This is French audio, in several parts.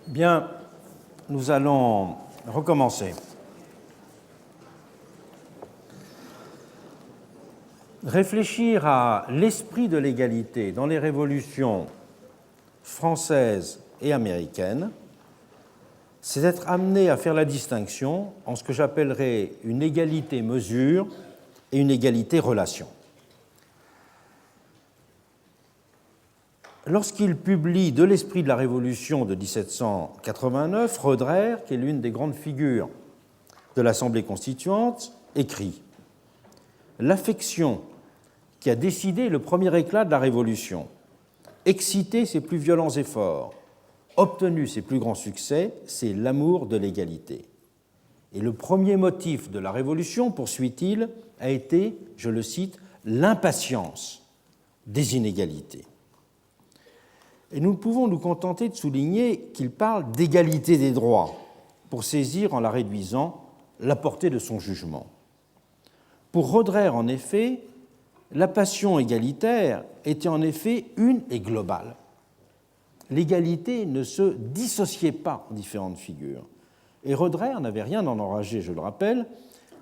Bien, nous allons recommencer. Réfléchir à l'esprit de l'égalité dans les révolutions françaises et américaines, c'est être amené à faire la distinction en ce que j'appellerais une égalité-mesure et une égalité-relation. Lorsqu'il publie De l'esprit de la Révolution de 1789, Roederer, qui est l'une des grandes figures de l'Assemblée constituante, écrit « L'affection qui a décidé le premier éclat de la Révolution, excité ses plus violents efforts, obtenu ses plus grands succès, c'est l'amour de l'égalité. Et le premier motif de la Révolution, poursuit-il, a été, je le cite, l'impatience des inégalités. » Et nous ne pouvons nous contenter de souligner qu'il parle d'égalité des droits pour saisir, en la réduisant, la portée de son jugement. Pour Roederer, en effet, la passion égalitaire était en effet une et globale. L'égalité ne se dissociait pas en différentes figures. Et Roederer n'avait rien d'en enragé, je le rappelle,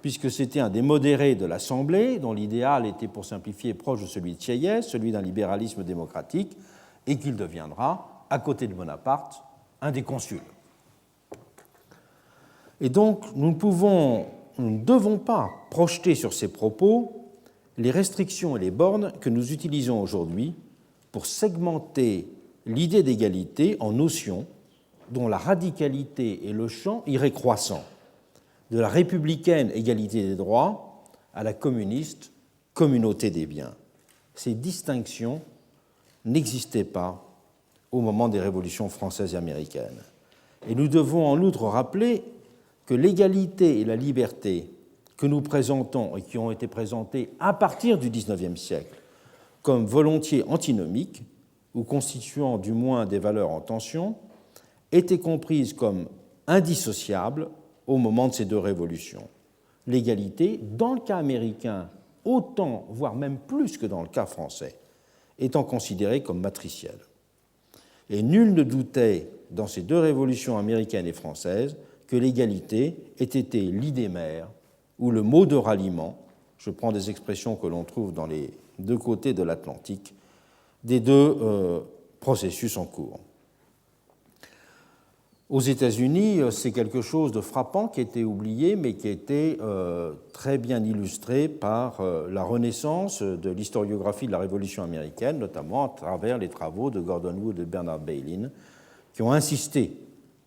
puisque c'était un des modérés de l'Assemblée, dont l'idéal était, pour simplifier, proche de celui de Sieyès, celui d'un libéralisme démocratique, et qu'il deviendra, à côté de Bonaparte, un des consuls. Et donc, nous ne devons pas projeter sur ces propos les restrictions et les bornes que nous utilisons aujourd'hui pour segmenter l'idée d'égalité en notions dont la radicalité et le champ iraient croissant, de la républicaine égalité des droits à la communiste communauté des biens. Ces distinctions n'existaient pas au moment des révolutions françaises et américaines. Et nous devons en outre rappeler que l'égalité et la liberté que nous présentons et qui ont été présentées à partir du XIXe siècle comme volontiers antinomiques ou constituant du moins des valeurs en tension, étaient comprises comme indissociables au moment de ces deux révolutions. L'égalité, dans le cas américain, autant, voire même plus que dans le cas français, étant considérée comme matricielle. Et nul ne doutait, dans ces deux révolutions américaines et françaises, que l'égalité ait été l'idée mère ou le mot de ralliement, je prends des expressions que l'on trouve dans les deux côtés de l'Atlantique, des deux processus en cours. Aux États-Unis, c'est quelque chose de frappant qui a été oublié, mais qui a été très bien illustré par la renaissance de l'historiographie de la Révolution américaine, notamment à travers les travaux de Gordon Wood et de Bernard Bailyn, qui ont insisté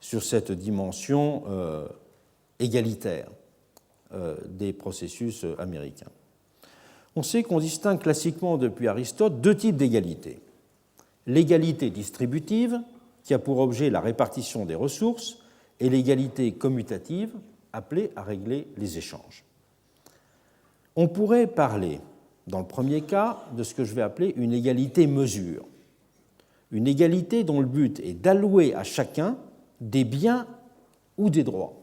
sur cette dimension égalitaire des processus américains. On sait qu'on distingue classiquement depuis Aristote deux types d'égalité. L'égalité distributive, qui a pour objet la répartition des ressources, et l'égalité commutative, appelée à régler les échanges. On pourrait parler, dans le premier cas, de ce que je vais appeler une égalité-mesure, une égalité dont le but est d'allouer à chacun des biens ou des droits,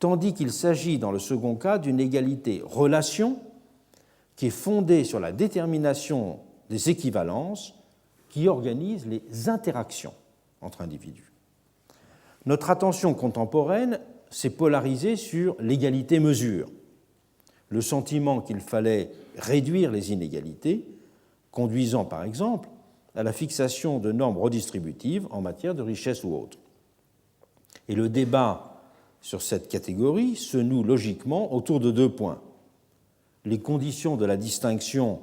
tandis qu'il s'agit, dans le second cas, d'une égalité-relation qui est fondée sur la détermination des équivalences qui organisent les interactions entre individus. Notre attention contemporaine s'est polarisée sur l'égalité-mesure, le sentiment qu'il fallait réduire les inégalités, conduisant par exemple à la fixation de normes redistributives en matière de richesse ou autre. Et le débat sur cette catégorie se noue logiquement autour de deux points. Les conditions de la distinction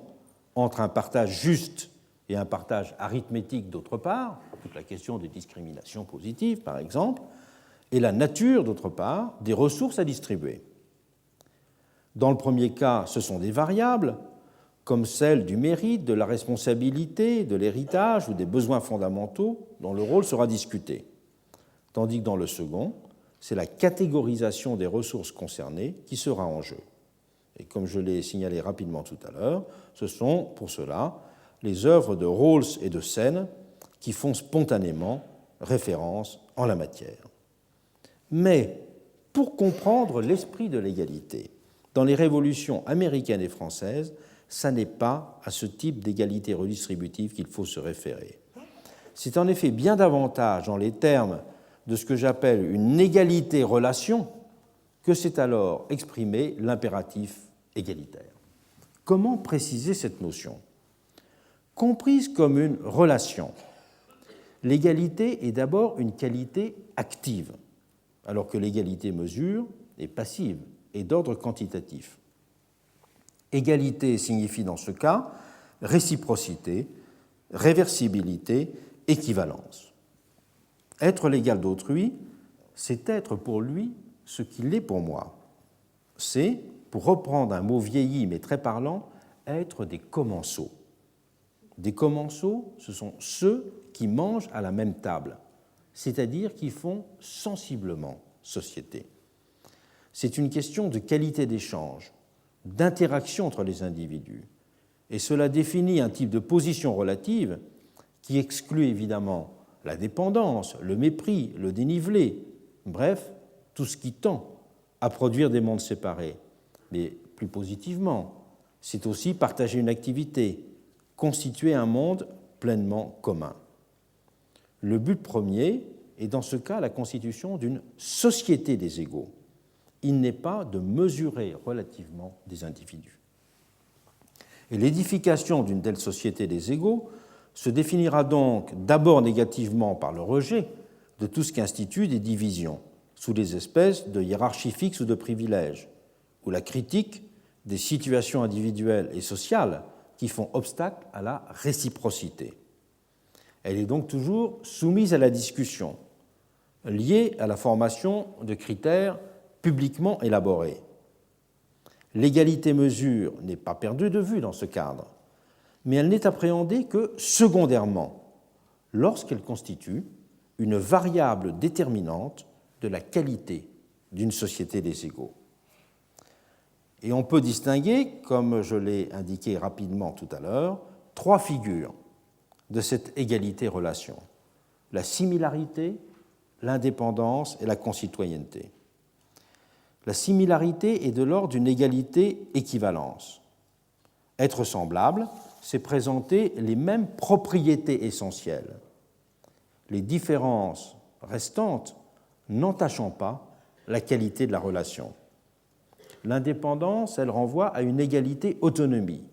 entre un partage juste et un partage arithmétique d'autre part, toute la question des discriminations positives par exemple, et la nature d'autre part des ressources à distribuer. Dans le premier cas, ce sont des variables comme celles du mérite, de la responsabilité, de l'héritage ou des besoins fondamentaux dont le rôle sera discuté, tandis que dans le second, c'est la catégorisation des ressources concernées qui sera en jeu. Et comme je l'ai signalé rapidement tout à l'heure, ce sont pour cela les œuvres de Rawls et de Sen qui font spontanément référence en la matière. Mais pour comprendre l'esprit de l'égalité dans les révolutions américaines et françaises, ça n'est pas à ce type d'égalité redistributive qu'il faut se référer. C'est en effet bien davantage dans les termes de ce que j'appelle une égalité-relation que s'est alors exprimé l'impératif égalitaire. Comment préciser cette notion? Comprise comme une relation, l'égalité est d'abord une qualité active, alors que l'égalité-mesure est passive et d'ordre quantitatif. Égalité signifie dans ce cas réciprocité, réversibilité, équivalence. Être l'égal d'autrui, c'est être pour lui ce qu'il est pour moi. C'est, pour reprendre un mot vieilli mais très parlant, être des commensaux. Des commensaux, ce sont ceux qui mangent à la même table, c'est-à-dire qui font sensiblement société. C'est une question de qualité d'échange, d'interaction entre les individus, et cela définit un type de position relative qui exclut évidemment la dépendance, le mépris, le dénivelé, bref, tout ce qui tend à produire des mondes séparés. Mais plus positivement, c'est aussi partager une activité, constituer un monde pleinement commun. Le but premier est dans ce cas la constitution d'une société des égaux. Il n'est pas de mesurer relativement des individus. Et l'édification d'une telle société des égaux se définira donc d'abord négativement par le rejet de tout ce qui institue des divisions sous des espèces de hiérarchies fixes ou de privilèges, ou la critique des situations individuelles et sociales qui font obstacle à la réciprocité. Elle est donc toujours soumise à la discussion, liée à la formation de critères publiquement élaborés. L'égalité-mesure n'est pas perdue de vue dans ce cadre, mais elle n'est appréhendée que secondairement, lorsqu'elle constitue une variable déterminante de la qualité d'une société des égaux. Et on peut distinguer, comme je l'ai indiqué rapidement tout à l'heure, trois figures de cette égalité-relation: la similarité, l'indépendance et la concitoyenneté. La similarité est de l'ordre d'une égalité-équivalence. Être semblable, c'est présenter les mêmes propriétés essentielles, les différences restantes n'entachant pas la qualité de la relation. L'indépendance, elle renvoie à une égalité-autonomie.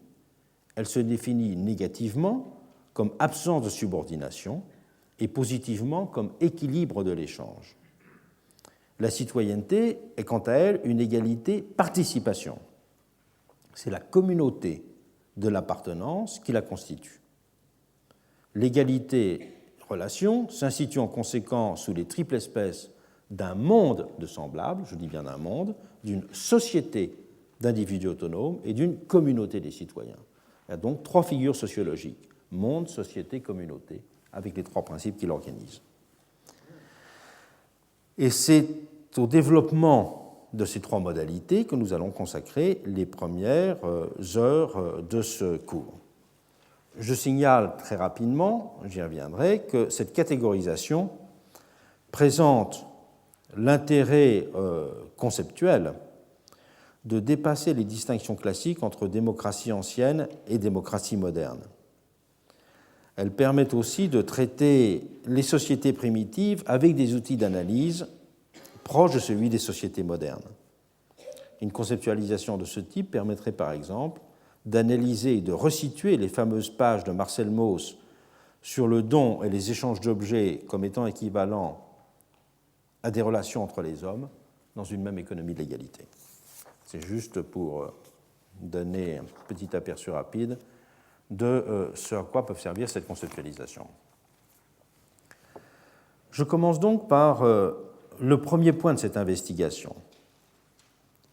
Elle se définit négativement comme absence de subordination et positivement comme équilibre de l'échange. La citoyenneté est quant à elle une égalité-participation. C'est la communauté de l'appartenance qui la constitue. L'égalité-relation s'institue en conséquence sous les triples espèces d'un monde de semblables, je dis bien d'un monde, d'une société d'individus autonomes et d'une communauté des citoyens. Il y a donc trois figures sociologiques: monde, société, communauté, avec les trois principes qui l'organisent. Et c'est au développement de ces trois modalités que nous allons consacrer les premières heures de ce cours. Je signale très rapidement, j'y reviendrai, que cette catégorisation présente l'intérêt conceptuel de dépasser les distinctions classiques entre démocratie ancienne et démocratie moderne. Elle permet aussi de traiter les sociétés primitives avec des outils d'analyse proches de celui des sociétés modernes. Une conceptualisation de ce type permettrait par exemple d'analyser et de resituer les fameuses pages de Marcel Mauss sur le don et les échanges d'objets comme étant équivalents à des relations entre les hommes dans une même économie de l'égalité. C'est juste pour donner un petit aperçu rapide de ce à quoi peuvent servir cette conceptualisation. Je commence donc par le premier point de cette investigation,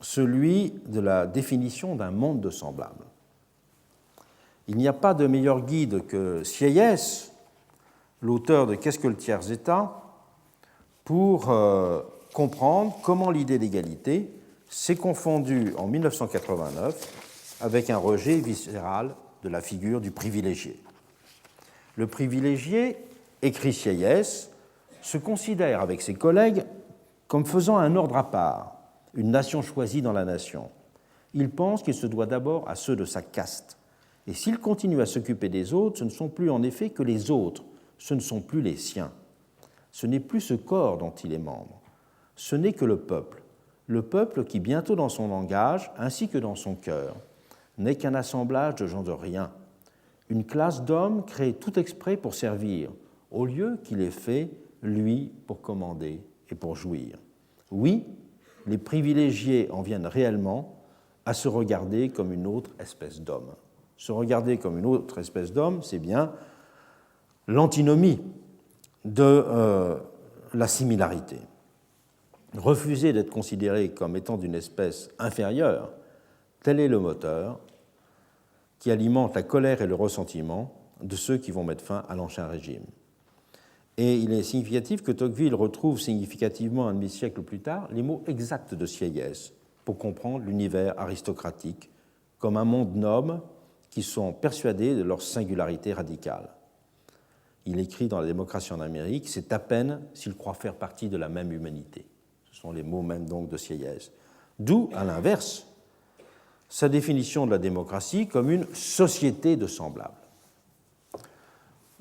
celui de la définition d'un monde de semblables. Il n'y a pas de meilleur guide que Sieyès, l'auteur de Qu'est-ce que le tiers-État, pour comprendre comment l'idée d'égalité s'est confondue en 1989 avec un rejet viscéral de la figure du privilégié. Le privilégié, écrit Sieyès, se considère avec ses collègues comme faisant un ordre à part, une nation choisie dans la nation. Il pense qu'il se doit d'abord à ceux de sa caste. Et s'il continue à s'occuper des autres, ce ne sont plus en effet que les autres, ce ne sont plus les siens. Ce n'est plus ce corps dont il est membre. Ce n'est que le peuple qui, bientôt dans son langage, ainsi que dans son cœur, n'est qu'un assemblage de gens de rien, une classe d'hommes créés tout exprès pour servir, au lieu qu'il est fait, lui, pour commander et pour jouir. Oui, les privilégiés en viennent réellement à se regarder comme une autre espèce d'homme. Se regarder comme une autre espèce d'homme, c'est bien l'antinomie de la similarité. Refuser d'être considéré comme étant d'une espèce inférieure, tel est le moteur qui alimente la colère et le ressentiment de ceux qui vont mettre fin à l'Ancien Régime. Et il est significatif que Tocqueville retrouve significativement un demi-siècle plus tard les mots exacts de Sieyès pour comprendre l'univers aristocratique comme un monde noble qui sont persuadés de leur singularité radicale. Il écrit dans La démocratie en Amérique, c'est à peine s'ils croient faire partie de la même humanité. Ce sont les mots même donc de Sieyès. D'où, à l'inverse, sa définition de la démocratie comme une société de semblables.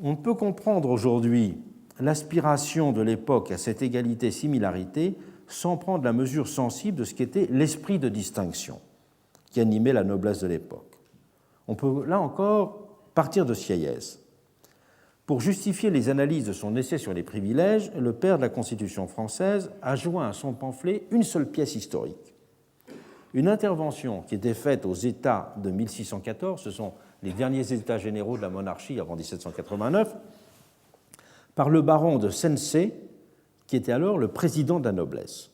On peut comprendre aujourd'hui l'aspiration de l'époque à cette égalité-similarité sans prendre la mesure sensible de ce qu'était l'esprit de distinction qui animait la noblesse de l'époque. On peut, là encore, partir de Sieyès. Pour justifier les analyses de son essai sur les privilèges, le père de la Constitution française a joint à son pamphlet une seule pièce historique. Une intervention qui était faite aux États de 1614, ce sont les derniers États généraux de la monarchie avant 1789, par le baron de Sensé, qui était alors le président de la noblesse.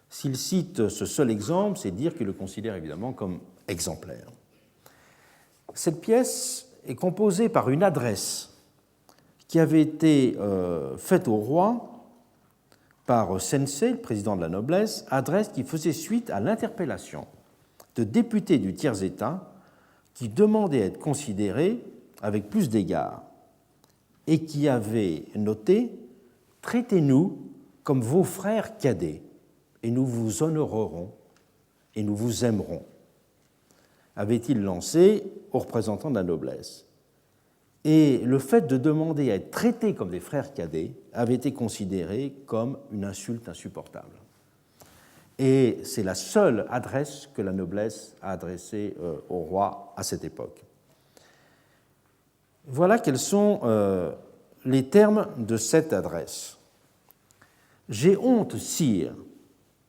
S'il cite ce seul exemple, c'est dire qu'il le considère évidemment comme exemplaire. Cette pièce est composée par une adresse qui avait été faite au roi par Sensé, le président de la noblesse, adresse qui faisait suite à l'interpellation de députés du tiers-État qui demandaient à être considérés avec plus d'égards et qui avait noté « Traitez-nous comme vos frères cadets, et nous vous honorerons et nous vous aimerons », avait-il lancé aux représentants de la noblesse. Et le fait de demander à être traités comme des frères cadets avait été considéré comme une insulte insupportable. Et c'est la seule adresse que la noblesse a adressée au roi à cette époque. Voilà quels sont les termes de cette adresse. « J'ai honte, sire,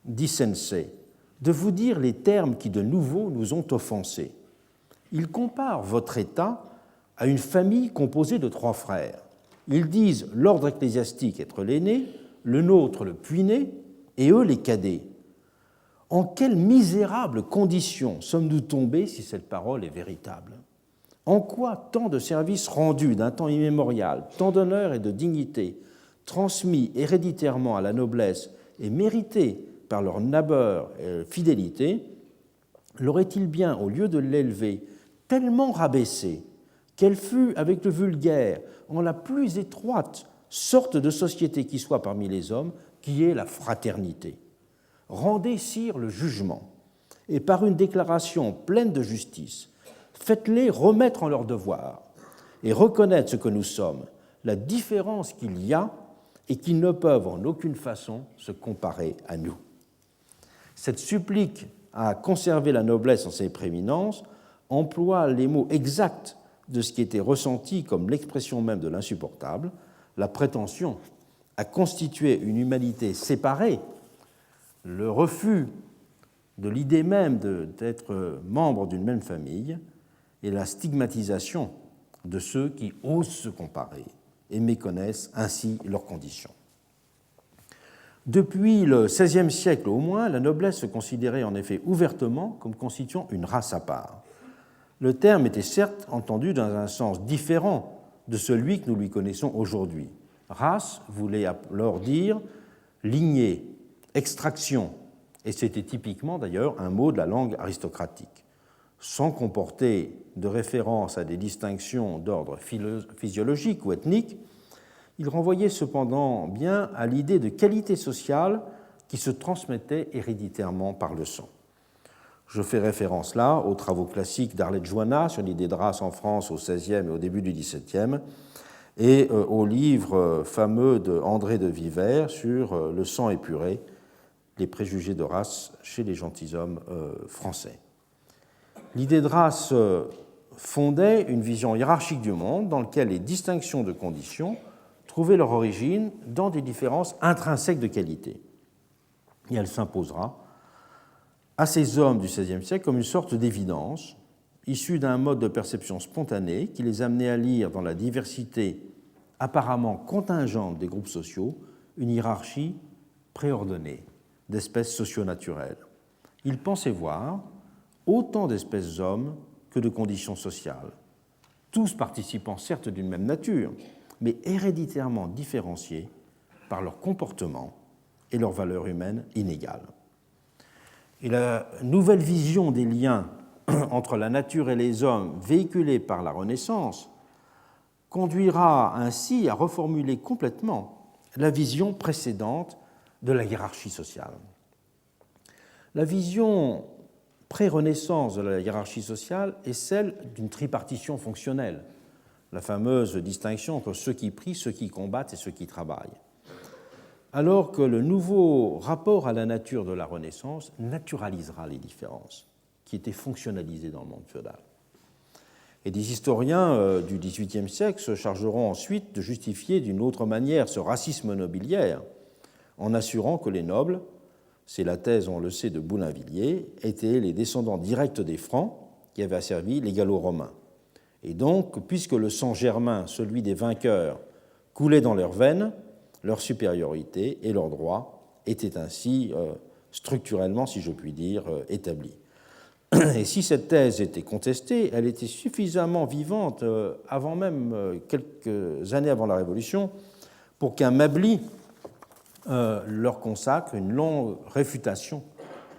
dit Sensé, de vous dire les termes qui de nouveau nous ont offensés. Ils comparent votre État à une famille composée de 3 frères. Ils disent l'ordre ecclésiastique être l'aîné, le nôtre le puîné, et eux les cadets. En quelles misérables conditions sommes-nous tombés si cette parole est véritable ? En quoi tant de services rendus d'un temps immémorial, tant d'honneur et de dignité, transmis héréditairement à la noblesse et mérités par leur labeur et fidélité, l'aurait-il bien, au lieu de l'élever, tellement rabaissé qu'elle fût, avec le vulgaire, en la plus étroite sorte de société qui soit parmi les hommes, qui est la fraternité. Rendez, sire, le jugement, et par une déclaration pleine de justice, faites-les remettre en leur devoir et reconnaître ce que nous sommes, la différence qu'il y a et qu'ils ne peuvent en aucune façon se comparer à nous. » Cette supplique à conserver la noblesse en ses prééminences emploie les mots exacts de ce qui était ressenti comme l'expression même de l'insupportable, la prétention à constituer une humanité séparée, le refus de l'idée même d'être membre d'une même famille et la stigmatisation de ceux qui osent se comparer et méconnaissent ainsi leurs conditions. Depuis le XVIe siècle au moins, la noblesse se considérait en effet ouvertement comme constituant une race à part. Le terme était certes entendu dans un sens différent de celui que nous lui connaissons aujourd'hui. Race voulait alors dire lignée, extraction, et c'était typiquement d'ailleurs un mot de la langue aristocratique. Sans comporter de référence à des distinctions d'ordre physiologique ou ethnique, il renvoyait cependant bien à l'idée de qualité sociale qui se transmettait héréditairement par le sang. Je fais référence là aux travaux classiques d'Arlette Joanna sur l'idée de race en France au XVIe et au début du XVIIe, et au livre fameux de André de Viver sur le sang épuré, les préjugés de race chez les gentilshommes français. L'idée de race fondait une vision hiérarchique du monde dans laquelle les distinctions de conditions trouvaient leur origine dans des différences intrinsèques de qualité. Et elle s'imposera à ces hommes du XVIe siècle comme une sorte d'évidence issue d'un mode de perception spontané qui les amenait à lire dans la diversité apparemment contingente des groupes sociaux une hiérarchie préordonnée d'espèces socio-naturelles. Ils pensaient voir autant d'espèces d'hommes que de conditions sociales, tous participant certes d'une même nature, mais héréditairement différenciés par leur comportement et leurs valeurs humaines inégales. Et la nouvelle vision des liens entre la nature et les hommes véhiculée par la Renaissance conduira ainsi à reformuler complètement la vision précédente de la hiérarchie sociale. La vision pré-Renaissance de la hiérarchie sociale est celle d'une tripartition fonctionnelle, la fameuse distinction entre ceux qui prient, ceux qui combattent et ceux qui travaillent. Alors que le nouveau rapport à la nature de la Renaissance naturalisera les différences qui étaient fonctionnalisées dans le monde féodal. Et des historiens du XVIIIe siècle se chargeront ensuite de justifier d'une autre manière ce racisme nobiliaire en assurant que les nobles, c'est la thèse, on le sait, de Boulainvilliers, étaient les descendants directs des Francs qui avaient asservi les Gallo-Romains. Et donc, puisque le sang germain, celui des vainqueurs, coulait dans leurs veines, leur supériorité et leurs droits étaient ainsi structurellement, si je puis dire, établis. Et si cette thèse était contestée, elle était suffisamment vivante avant même, quelques années avant la Révolution, pour qu'un Mably leur consacre une longue réfutation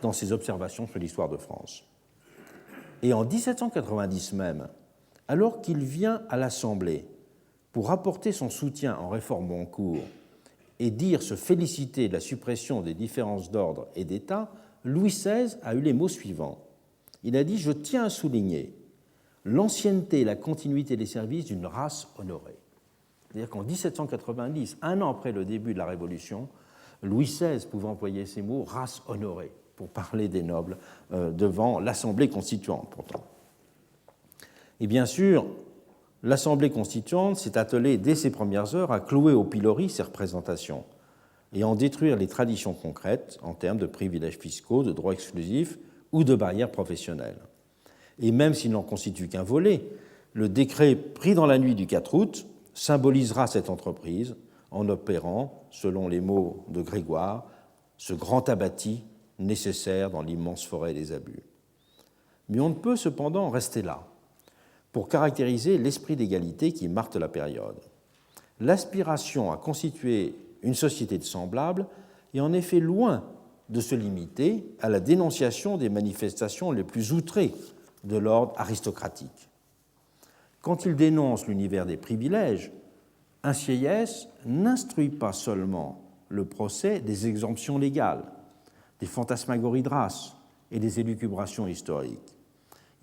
dans ses observations sur l'histoire de France. Et en 1790 même, alors qu'il vient à l'Assemblée pour apporter son soutien en réforme Boncourt et dire se féliciter de la suppression des différences d'ordre et d'État, Louis XVI a eu les mots suivants. Il a dit « Je tiens à souligner l'ancienneté et la continuité des services d'une race honorée ». C'est-à-dire qu'en 1790, un an après le début de la Révolution, Louis XVI pouvait employer ces mots « race honorée » pour parler des nobles devant l'Assemblée constituante, pourtant. Et bien sûr, l'Assemblée constituante s'est attelée dès ses premières heures à clouer au pilori ses représentations et à en détruire les traditions concrètes en termes de privilèges fiscaux, de droits exclusifs ou de barrières professionnelles. Et même s'il n'en constitue qu'un volet, le décret pris dans la nuit du 4 août symbolisera cette entreprise en opérant, selon les mots de Grégoire, ce grand abatis nécessaire dans l'immense forêt des abus. Mais on ne peut cependant rester là pour caractériser l'esprit d'égalité qui marque la période. L'aspiration à constituer une société de semblables est en effet loin de se limiter à la dénonciation des manifestations les plus outrées de l'ordre aristocratique. Quand il dénonce l'univers des privilèges, un Sieyès n'instruit pas seulement le procès des exemptions légales, des fantasmagories de race et des élucubrations historiques.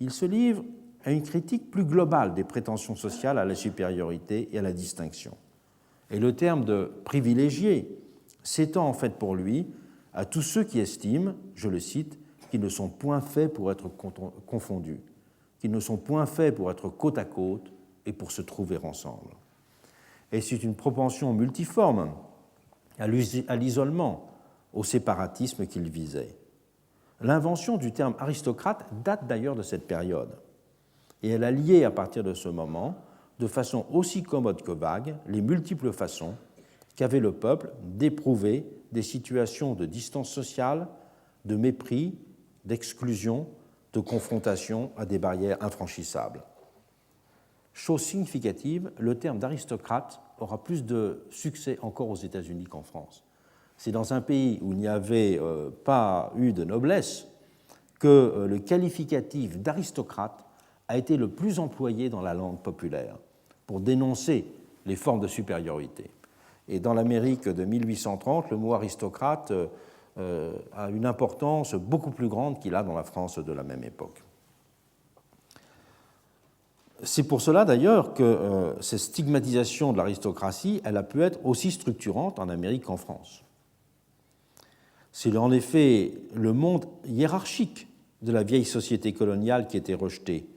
Il se livre à une critique plus globale des prétentions sociales à la supériorité et à la distinction. Et le terme de privilégié s'étend en fait pour lui à tous ceux qui estiment, je le cite, qu'ils ne sont point faits pour être confondus, qu'ils ne sont point faits pour être côte à côte et pour se trouver ensemble. Et c'est une propension multiforme à l'isolement, au séparatisme qu'il visait. L'invention du terme aristocrate date d'ailleurs de cette période, et elle a lié à partir de ce moment, de façon aussi commode que vague, les multiples façons qu'avait le peuple d'éprouver des situations de distance sociale, de mépris, d'exclusion, de confrontation à des barrières infranchissables. Chose significative, le terme d'aristocrate aura plus de succès encore aux États-Unis qu'en France. C'est dans un pays où il n'y avait pas eu de noblesse que le qualificatif d'aristocrate a été le plus employé dans la langue populaire pour dénoncer les formes de supériorité. Et dans l'Amérique de 1830, le mot aristocrate a une importance beaucoup plus grande qu'il a dans la France de la même époque. C'est pour cela d'ailleurs que cette stigmatisation de l'aristocratie, elle a pu être aussi structurante en Amérique qu'en France. C'est en effet le monde hiérarchique de la vieille société coloniale qui était rejeté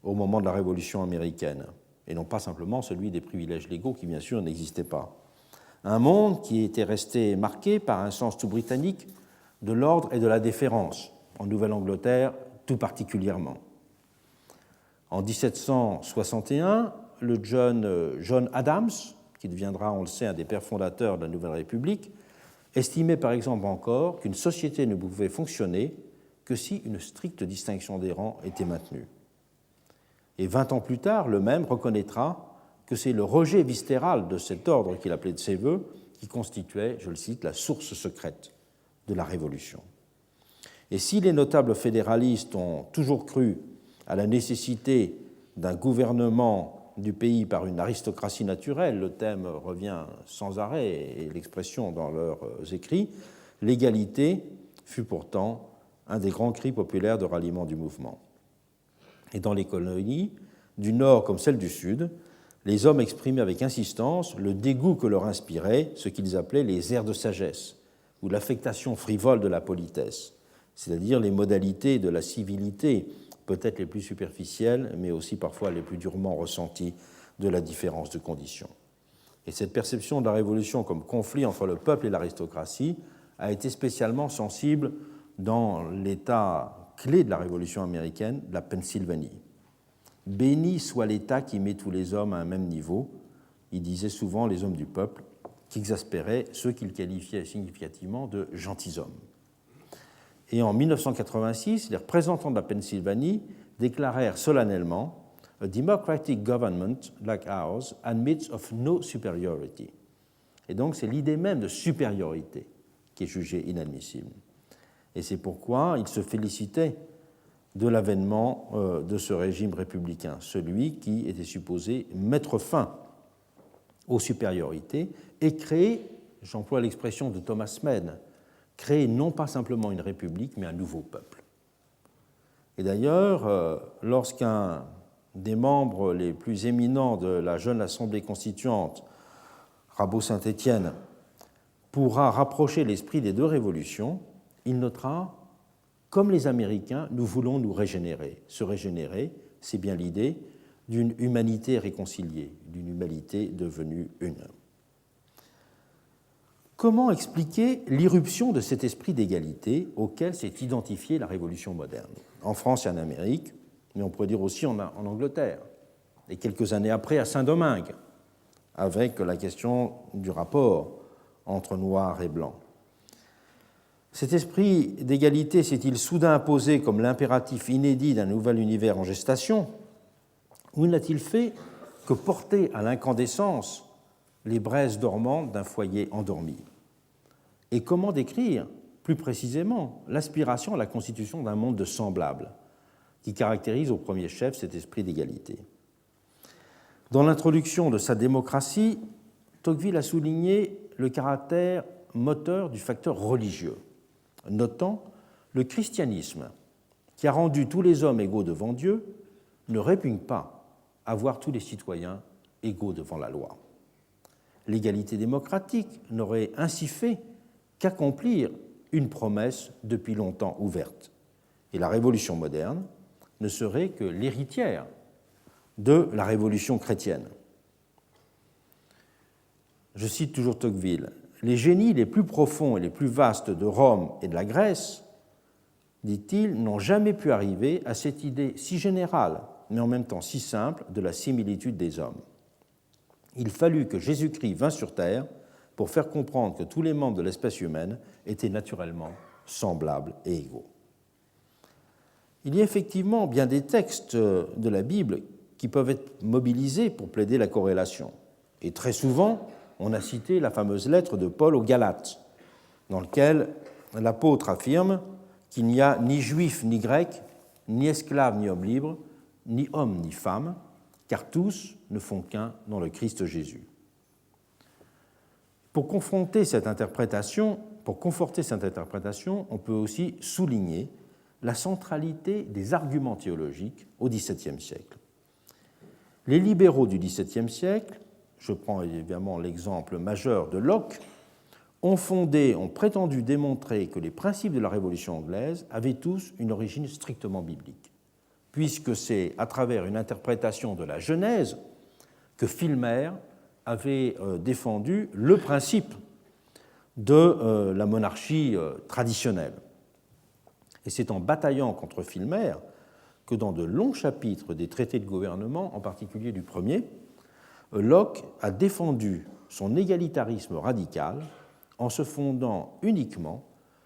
au moment de la Révolution américaine, et non pas simplement celui des privilèges légaux qui, bien sûr, n'existaient pas. Un monde qui était resté marqué par un sens tout britannique de l'ordre et de la déférence, en Nouvelle-Angleterre tout particulièrement. En 1761, le John Adams, qui deviendra, on le sait, un des pères fondateurs de la Nouvelle République, estimait par exemple encore qu'une société ne pouvait fonctionner que si une stricte distinction des rangs était maintenue. Et 20 ans plus tard, le même reconnaîtra que c'est le rejet viscéral de cet ordre qu'il appelait de ses voeux qui constituait, je le cite, la source secrète de la Révolution. Et si les notables fédéralistes ont toujours cru à la nécessité d'un gouvernement du pays par une aristocratie naturelle, le thème revient sans arrêt et l'expression dans leurs écrits, l'égalité fut pourtant un des grands cris populaires de ralliement du mouvement. Et dans les colonies, du Nord comme celles du Sud, les hommes exprimaient avec insistance le dégoût que leur inspirait ce qu'ils appelaient les airs de sagesse ou l'affectation frivole de la politesse, c'est-à-dire les modalités de la civilité, peut-être les plus superficielles, mais aussi parfois les plus durement ressenties de la différence de conditions. Et cette perception de la Révolution comme conflit entre le peuple et l'aristocratie a été spécialement sensible dans l'État clé de la Révolution américaine, la Pennsylvanie. « Béni soit l'État qui met tous les hommes à un même niveau », il disait souvent les hommes du peuple, qui exaspéraient ceux qu'il qualifiait significativement de gentilshommes. Et en 1986, les représentants de la Pennsylvanie déclarèrent solennellement « A democratic government like ours admits of no superiority ». Et donc c'est l'idée même de supériorité qui est jugée inadmissible. Et c'est pourquoi ils se félicitaient de l'avènement de ce régime républicain, celui qui était supposé mettre fin aux supériorités et créer, j'emploie l'expression de Thomas Paine, créer non pas simplement une république, mais un nouveau peuple. Et d'ailleurs, lorsqu'un des membres les plus éminents de la jeune Assemblée constituante, Rabot-Saint-Étienne, pourra rapprocher l'esprit des deux révolutions, il notera « Comme les Américains, nous voulons nous régénérer ». Se régénérer, c'est bien l'idée d'une humanité réconciliée, d'une humanité devenue une. Comment expliquer l'irruption de cet esprit d'égalité auquel s'est identifiée la Révolution moderne, en France et en Amérique, mais on pourrait dire aussi en Angleterre, et quelques années après à Saint-Domingue, avec la question du rapport entre noir et blanc. Cet esprit d'égalité s'est-il soudain imposé comme l'impératif inédit d'un nouvel univers en gestation, ou n'a-t-il fait que porter à l'incandescence les braises dormantes d'un foyer endormi? Et comment décrire, plus précisément, l'aspiration à la constitution d'un monde de semblables, qui caractérise au premier chef cet esprit d'égalité? Dans l'introduction de sa démocratie, Tocqueville a souligné le caractère moteur du facteur religieux, notant le christianisme, qui a rendu tous les hommes égaux devant Dieu, ne répugne pas à voir tous les citoyens égaux devant la loi. L'égalité démocratique n'aurait ainsi fait qu'accomplir une promesse depuis longtemps ouverte. Et la Révolution moderne ne serait que l'héritière de la Révolution chrétienne. Je cite toujours Tocqueville, « Les génies les plus profonds et les plus vastes de Rome et de la Grèce, dit-il, n'ont jamais pu arriver à cette idée si générale, mais en même temps si simple, de la similitude des hommes. Il fallut que Jésus-Christ vînt sur terre pour faire comprendre que tous les membres de l'espèce humaine étaient naturellement semblables et égaux. » Il y a effectivement bien des textes de la Bible qui peuvent être mobilisés pour plaider la corrélation. Et très souvent, on a cité la fameuse lettre de Paul aux Galates, dans laquelle l'apôtre affirme qu'il n'y a ni juif ni grec, ni esclave ni homme libre, ni homme ni femme, car tous ne font qu'un dans le Christ Jésus. Pour conforter cette interprétation, on peut aussi souligner la centralité des arguments théologiques au XVIIe siècle. Les libéraux du XVIIe siècle, je prends évidemment l'exemple majeur de Locke, ont prétendu démontrer que les principes de la Révolution anglaise avaient tous une origine strictement biblique, puisque c'est à travers une interprétation de la Genèse que Filmer avait défendu le principe de la monarchie traditionnelle. Et c'est en bataillant contre Filmer que dans de longs chapitres des traités de gouvernement, en particulier du premier, Locke a défendu son égalitarisme radical en se fondant uniquement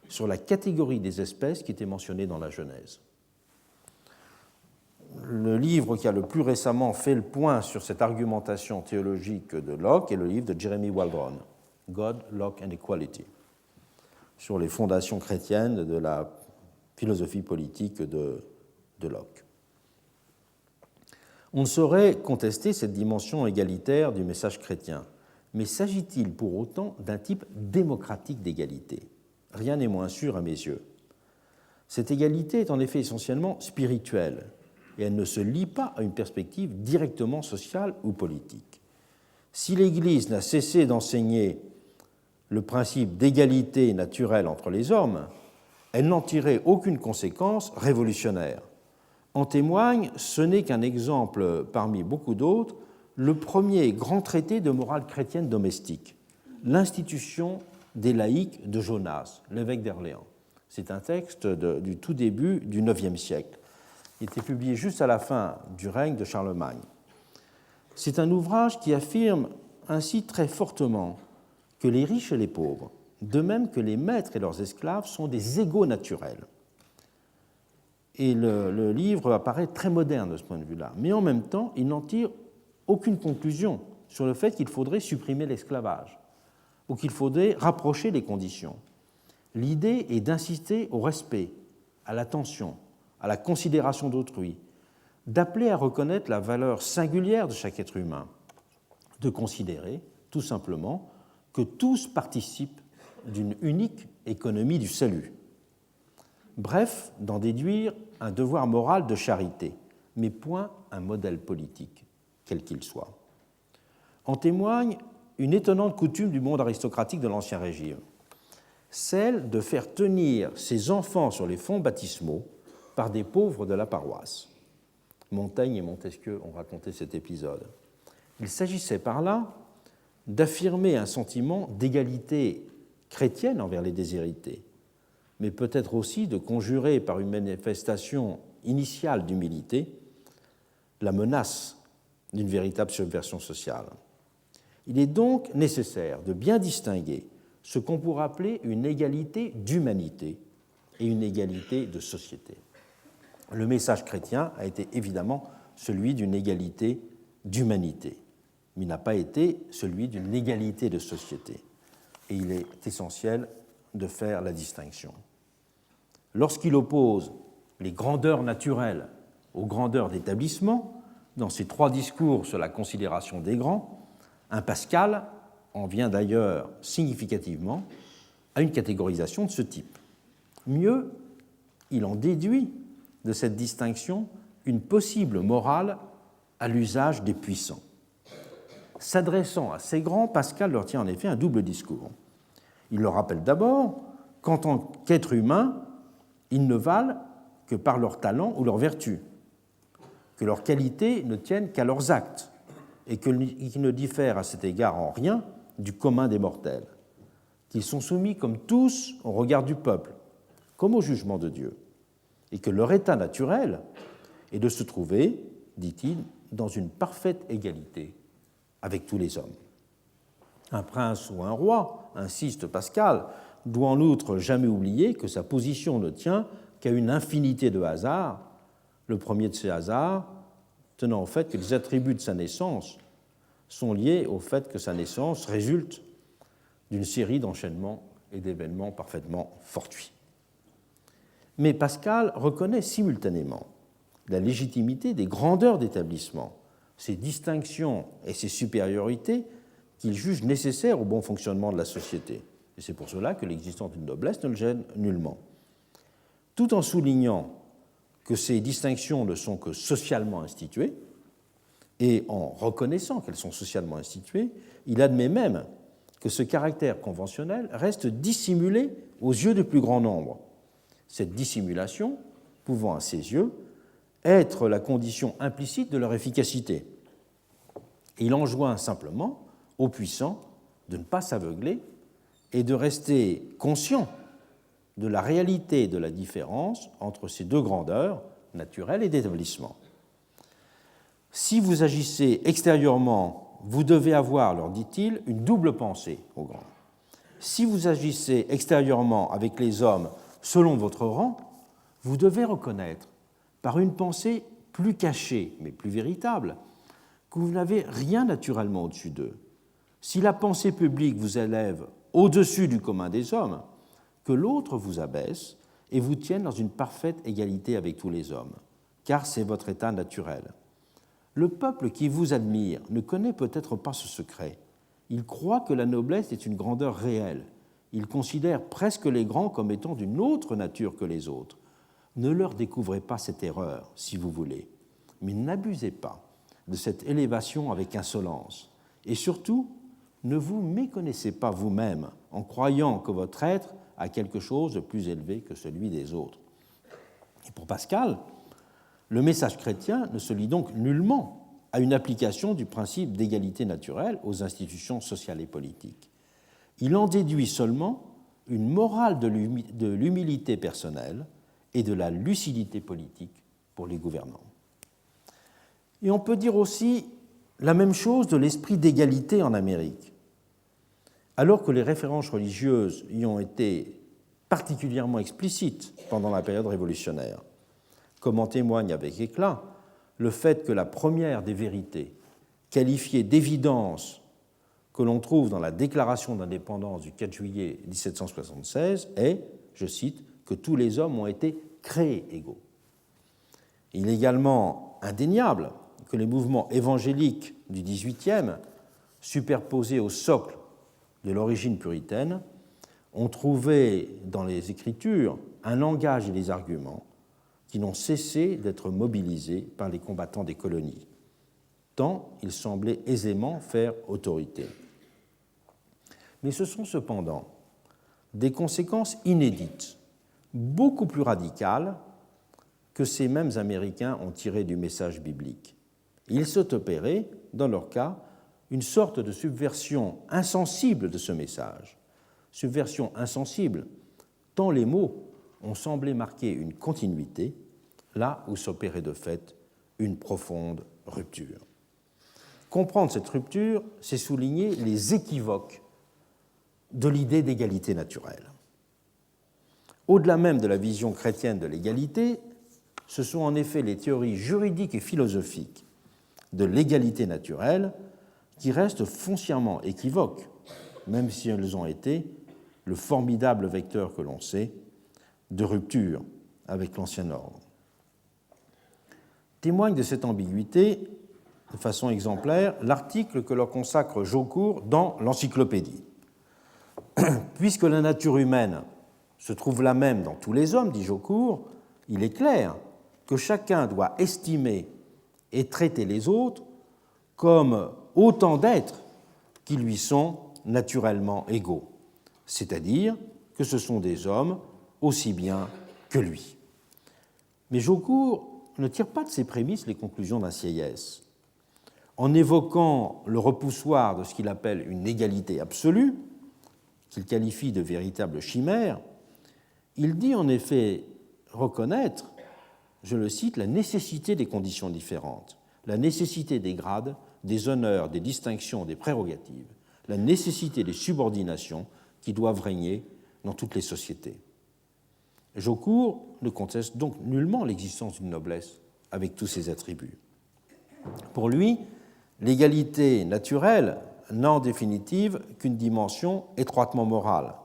sur la catégorie des espèces qui était mentionnée dans la Genèse. Le livre qui a le plus récemment fait le point sur cette argumentation théologique de Locke est le livre de Jeremy Waldron, God, Locke and Equality, sur les fondations chrétiennes de la philosophie politique de Locke. On ne saurait contester cette dimension égalitaire du message chrétien, mais s'agit-il pour autant d'un type démocratique d'égalité? Rien n'est moins sûr à mes yeux. Cette égalité est en effet essentiellement spirituelle, et elle ne se lie pas à une perspective directement sociale ou politique. Si l'Église n'a cessé d'enseigner le principe d'égalité naturelle entre les hommes, elle n'en tirait aucune conséquence révolutionnaire. En témoigne, ce n'est qu'un exemple parmi beaucoup d'autres, le premier grand traité de morale chrétienne domestique, l'institution des laïcs de Jonas, l'évêque d'Orléans. C'est un texte du tout début du IXe siècle. Il était publié juste à la fin du règne de Charlemagne. C'est un ouvrage qui affirme ainsi très fortement que les riches et les pauvres, de même que les maîtres et leurs esclaves, sont des égaux naturels. Et le livre apparaît très moderne de ce point de vue-là, mais en même temps, il n'en tire aucune conclusion sur le fait qu'il faudrait supprimer l'esclavage ou qu'il faudrait rapprocher les conditions. L'idée est d'insister au respect, à l'attention, à la considération d'autrui, d'appeler à reconnaître la valeur singulière de chaque être humain, de considérer, tout simplement, que tous participent d'une unique économie du salut. Bref, d'en déduire un devoir moral de charité, mais point un modèle politique, quel qu'il soit. En témoigne une étonnante coutume du monde aristocratique de l'Ancien Régime, celle de faire tenir ses enfants sur les fonts baptismaux par des pauvres de la paroisse. Montaigne et Montesquieu ont raconté cet épisode. Il s'agissait par là d'affirmer un sentiment d'égalité chrétienne envers les déshérités, mais peut-être aussi de conjurer par une manifestation initiale d'humilité la menace d'une véritable subversion sociale. Il est donc nécessaire de bien distinguer ce qu'on pourrait appeler une égalité d'humanité et une égalité de société. Le message chrétien a été évidemment celui d'une égalité d'humanité, mais n'a pas été celui d'une égalité de société. Et il est essentiel de faire la distinction. Lorsqu'il oppose les grandeurs naturelles aux grandeurs d'établissement, dans ses trois discours sur la considération des grands, un Pascal en vient d'ailleurs significativement à une catégorisation de ce type. Mieux, il en déduit de cette distinction une possible morale à l'usage des puissants. S'adressant à ces grands, Pascal leur tient en effet un double discours. Il leur rappelle d'abord qu'en tant qu'êtres humains, ils ne valent que par leur talent ou leur vertu, que leurs qualités ne tiennent qu'à leurs actes et qu'ils ne diffèrent à cet égard en rien du commun des mortels, qu'ils sont soumis comme tous au regard du peuple, comme au jugement de Dieu, et que leur état naturel est de se trouver, dit-il, dans une parfaite égalité avec tous les hommes. Un prince ou un roi, insiste Pascal, doit en outre jamais oublier que sa position ne tient qu'à une infinité de hasards, le premier de ces hasards tenant au fait que les attributs de sa naissance sont liés au fait que sa naissance résulte d'une série d'enchaînements et d'événements parfaitement fortuits. Mais Pascal reconnaît simultanément la légitimité des grandeurs d'établissement, ces distinctions et ces supériorités qu'il juge nécessaires au bon fonctionnement de la société. Et c'est pour cela que l'existence d'une noblesse ne le gêne nullement. Tout en soulignant que ces distinctions ne sont que socialement instituées, Et en reconnaissant qu'elles sont socialement instituées, il admet même que ce caractère conventionnel reste dissimulé aux yeux du plus grand nombre. Cette dissimulation pouvant, à ses yeux, être la condition implicite de leur efficacité. Il enjoint simplement aux puissants de ne pas s'aveugler et de rester conscients de la réalité de la différence entre ces deux grandeurs, naturelle et d'établissement. Si vous agissez extérieurement, vous devez avoir, leur dit-il, une double pensée aux grands. Si vous agissez extérieurement avec les hommes selon votre rang, vous devez reconnaître, par une pensée plus cachée mais plus véritable, que vous n'avez rien naturellement au-dessus d'eux. Si la pensée publique vous élève au-dessus du commun des hommes, que l'autre vous abaisse et vous tienne dans une parfaite égalité avec tous les hommes, car c'est votre état naturel. Le peuple qui vous admire ne connaît peut-être pas ce secret. Il croit que la noblesse est une grandeur réelle. Il considère presque les grands comme étant d'une autre nature que les autres. Ne leur découvrez pas cette erreur, si vous voulez, mais n'abusez pas de cette élévation avec insolence. Et surtout, ne vous méconnaissez pas vous-même en croyant que votre être a quelque chose de plus élevé que celui des autres. Et pour Pascal, le message chrétien ne se lie donc nullement à une application du principe d'égalité naturelle aux institutions sociales et politiques. Il en déduit seulement une morale de l'humilité personnelle et de la lucidité politique pour les gouvernants. Et on peut dire aussi la même chose de l'esprit d'égalité en Amérique. Alors que les références religieuses y ont été particulièrement explicites pendant la période révolutionnaire, comme en témoigne avec éclat le fait que la première des vérités, qualifiée d'évidence que l'on trouve dans la Déclaration d'indépendance du 4 juillet 1776, est, je cite, que tous les hommes ont été créés égaux. Il est également indéniable que les mouvements évangéliques du XVIIIe, superposés au socle de l'origine puritaine, ont trouvé dans les Écritures un langage et des arguments qui n'ont cessé d'être mobilisés par les combattants des colonies, tant ils semblaient aisément faire autorité. Mais ce sont cependant des conséquences inédites, beaucoup plus radicales que ces mêmes Américains ont tirées du message biblique. Il s'est opéré, dans leur cas, une sorte de subversion insensible de ce message. Subversion insensible, tant les mots ont semblé marquer une continuité, là où s'opérait de fait une profonde rupture. Comprendre cette rupture, c'est souligner les équivoques de l'idée d'égalité naturelle. Au-delà même de la vision chrétienne de l'égalité, ce sont en effet les théories juridiques et philosophiques de l'égalité naturelle qui restent foncièrement équivoques, même si elles ont été le formidable vecteur que l'on sait de rupture avec l'ancien ordre. Témoigne de cette ambiguïté, de façon exemplaire, l'article que leur consacre Jaucourt dans l'Encyclopédie. Puisque la nature humaine se trouve la même dans tous les hommes, dit Jaucourt, il est clair que chacun doit estimer et traiter les autres comme autant d'êtres qui lui sont naturellement égaux, c'est-à-dire que ce sont des hommes aussi bien que lui. Mais Jaucourt ne tire pas de ces prémices les conclusions d'un Sieyès. En évoquant le repoussoir de ce qu'il appelle une égalité absolue, qu'il qualifie de véritable chimère, il dit en effet reconnaître, je le cite, la nécessité des conditions différentes, la nécessité des grades, des honneurs, des distinctions, des prérogatives, la nécessité des subordinations qui doivent régner dans toutes les sociétés. Jaucourt ne conteste donc nullement l'existence d'une noblesse avec tous ses attributs. Pour lui, l'égalité naturelle n'a en définitive qu'une dimension étroitement morale,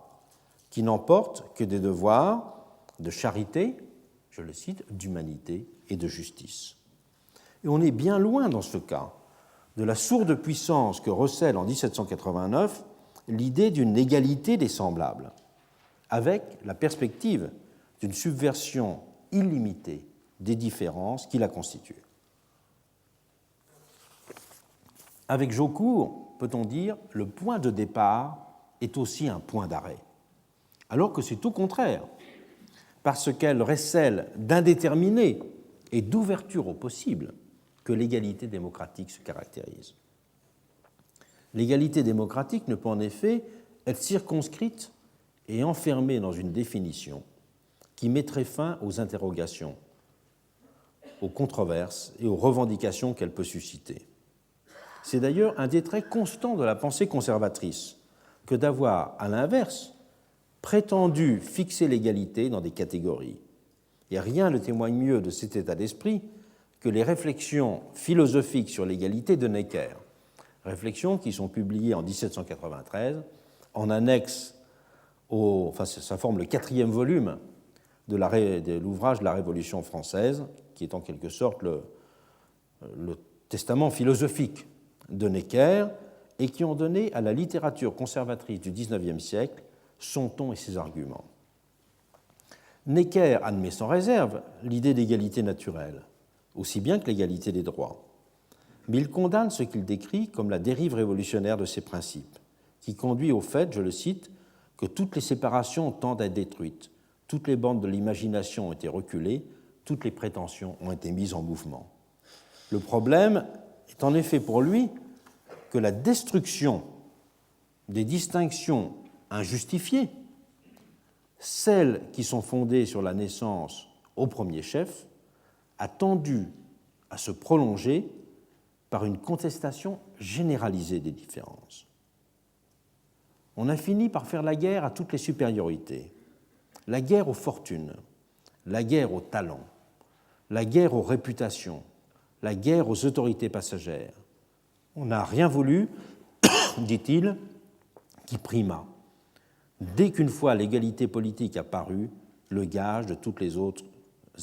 qui n'emporte que des devoirs de charité, je le cite, d'humanité et de justice. Et on est bien loin dans ce cas de la sourde puissance que recèle en 1789 l'idée d'une égalité des semblables, avec la perspective d'une subversion illimitée des différences qui la constituent. Avec Jaucourt, peut-on dire, le point de départ est aussi un point d'arrêt, alors que c'est tout contraire, parce qu'elle recèle d'indéterminé et d'ouverture au possible que l'égalité démocratique se caractérise. L'égalité démocratique ne peut en effet être circonscrite et enfermée dans une définition qui mettrait fin aux interrogations, aux controverses et aux revendications qu'elle peut susciter. C'est d'ailleurs un des traits constants de la pensée conservatrice que d'avoir, à l'inverse, prétendu fixer l'égalité dans des catégories. Et rien ne témoigne mieux de cet état d'esprit que les réflexions philosophiques sur l'égalité de Necker, réflexions qui sont publiées en 1793 en annexe ça forme le 4e volume de l'ouvrage de la Révolution française, qui est en quelque sorte le testament philosophique de Necker, et qui ont donné à la littérature conservatrice du XIXe siècle son ton et ses arguments. Necker admet sans réserve l'idée d'égalité naturelle, aussi bien que l'égalité des droits, mais il condamne ce qu'il décrit comme la dérive révolutionnaire de ces principes, qui conduit au fait, je le cite, que toutes les séparations tendent à être détruites, toutes les bornes de l'imagination ont été reculées, toutes les prétentions ont été mises en mouvement. Le problème est en effet pour lui que la destruction des distinctions injustifiées, celles qui sont fondées sur la naissance au premier chef, a tendu à se prolonger par une contestation généralisée des différences. On a fini par faire la guerre à toutes les supériorités, la guerre aux fortunes, la guerre aux talents, la guerre aux réputations, la guerre aux autorités passagères. On n'a rien voulu, dit-il, qui primât. Dès qu'une fois l'égalité politique apparut, le gage de toutes les autres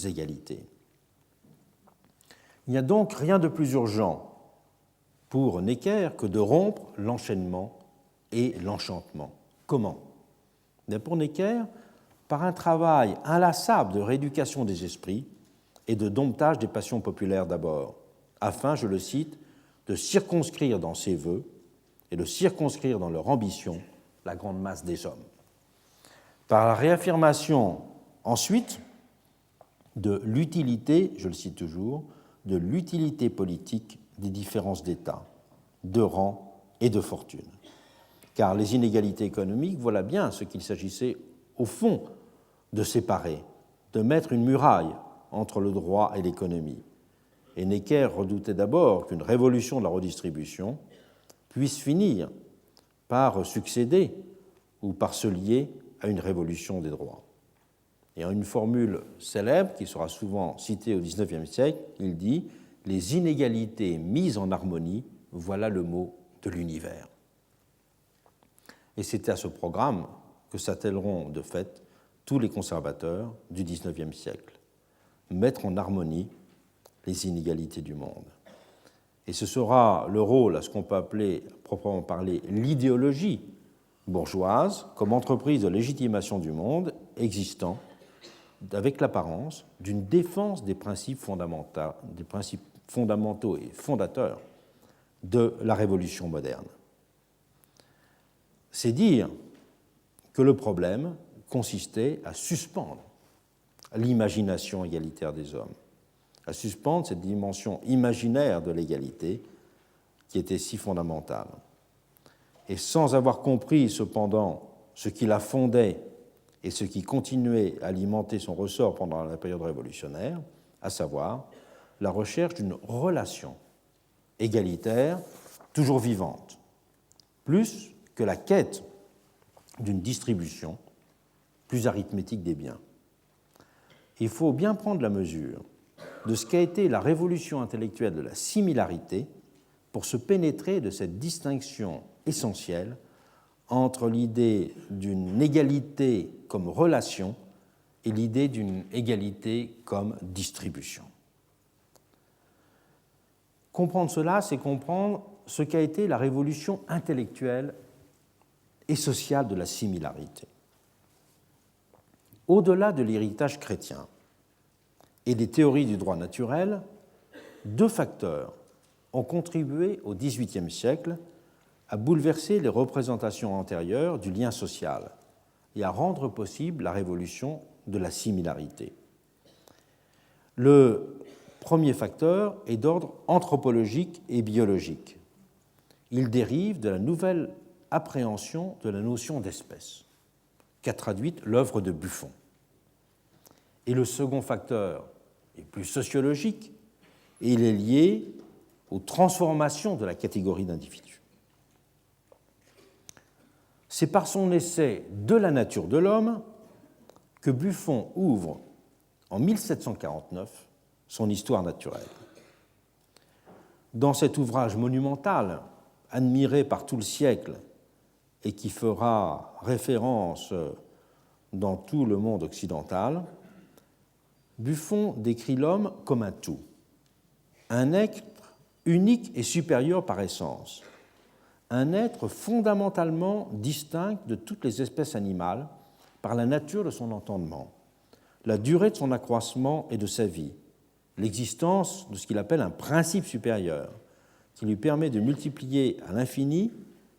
égalités. Il n'y a donc rien de plus urgent pour Necker que de rompre l'enchaînement et l'enchantement. Comment? Pour Necker, par un travail inlassable de rééducation des esprits et de domptage des passions populaires d'abord, afin, je le cite, de circonscrire dans ses vœux et de circonscrire dans leur ambition la grande masse des hommes. Par la réaffirmation, ensuite, de l'utilité, je le cite toujours, de l'utilité politique des différences d'État, de rang et de fortune. Car les inégalités économiques, voilà bien ce qu'il s'agissait au fond de séparer, de mettre une muraille entre le droit et l'économie. Et Necker redoutait d'abord qu'une révolution de la redistribution puisse finir par succéder ou par se lier à une révolution des droits. Et en une formule célèbre qui sera souvent citée au XIXe siècle, il dit « Les inégalités mises en harmonie, voilà le mot de l'univers ». Et c'était à ce programme que s'attelleront de fait tous les conservateurs du XIXe siècle, mettre en harmonie les inégalités du monde. Et ce sera le rôle à ce qu'on peut appeler, proprement parler, l'idéologie bourgeoise comme entreprise de légitimation du monde existant avec l'apparence d'une défense des principes fondamentaux et fondateurs de la révolution moderne. C'est dire que le problème consistait à suspendre l'imagination égalitaire des hommes, à suspendre cette dimension imaginaire de l'égalité qui était si fondamentale. Et sans avoir compris cependant ce qui la fondait et ce qui continuait à alimenter son ressort pendant la période révolutionnaire, à savoir la recherche d'une relation égalitaire toujours vivante, plus que la quête d'une distribution plus arithmétique des biens. Il faut bien prendre la mesure de ce qu'a été la révolution intellectuelle de la similarité pour se pénétrer de cette distinction essentielle entre l'idée d'une égalité comme relation et l'idée d'une égalité comme distribution. Comprendre cela, c'est comprendre ce qu'a été la révolution intellectuelle et sociale de la similarité. Au-delà de l'héritage chrétien et des théories du droit naturel, deux facteurs ont contribué au XVIIIe siècle à bouleverser les représentations antérieures du lien social et à rendre possible la révolution de la similarité. Le premier facteur est d'ordre anthropologique et biologique. Il dérive de la nouvelle appréhension de la notion d'espèce, qu'a traduite l'œuvre de Buffon. Et le second facteur est plus sociologique et il est lié aux transformations de la catégorie d'individus. C'est par son essai De la nature de l'homme que Buffon ouvre en 1749 son histoire naturelle. Dans cet ouvrage monumental, admiré par tout le siècle et qui fera référence dans tout le monde occidental, Buffon décrit l'homme comme un tout, un être unique et supérieur par essence, un être fondamentalement distinct de toutes les espèces animales par la nature de son entendement, la durée de son accroissement et de sa vie, l'existence de ce qu'il appelle un principe supérieur qui lui permet de multiplier à l'infini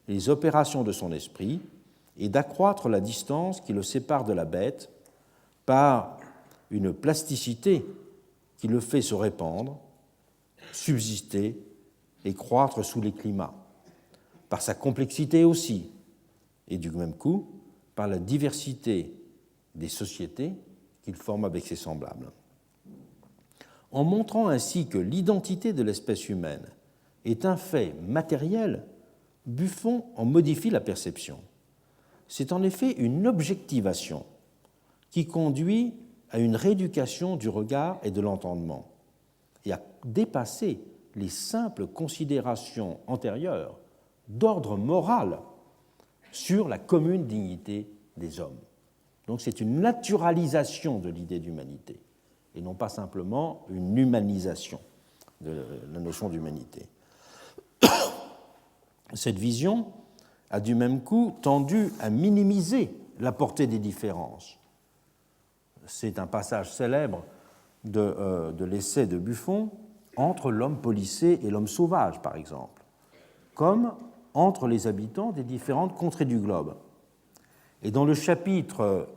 les opérations de son esprit et d'accroître la distance qui le sépare de la bête par une plasticité qui le fait se répandre, subsister et croître sous les climats, par sa complexité aussi, et du même coup, par la diversité des sociétés qu'il forme avec ses semblables. En montrant ainsi que l'identité de l'espèce humaine est un fait matériel, Buffon en modifie la perception. C'est en effet une objectivation qui conduit à une rééducation du regard et de l'entendement et à dépasser les simples considérations antérieures d'ordre moral sur la commune dignité des hommes. Donc c'est une naturalisation de l'idée d'humanité et non pas simplement une humanisation de la notion d'humanité. Cette vision a du même coup tendu à minimiser la portée des différences. C'est un passage célèbre de l'essai de Buffon entre l'homme policé et l'homme sauvage, par exemple, comme entre les habitants des différentes contrées du globe. Et dans le chapitre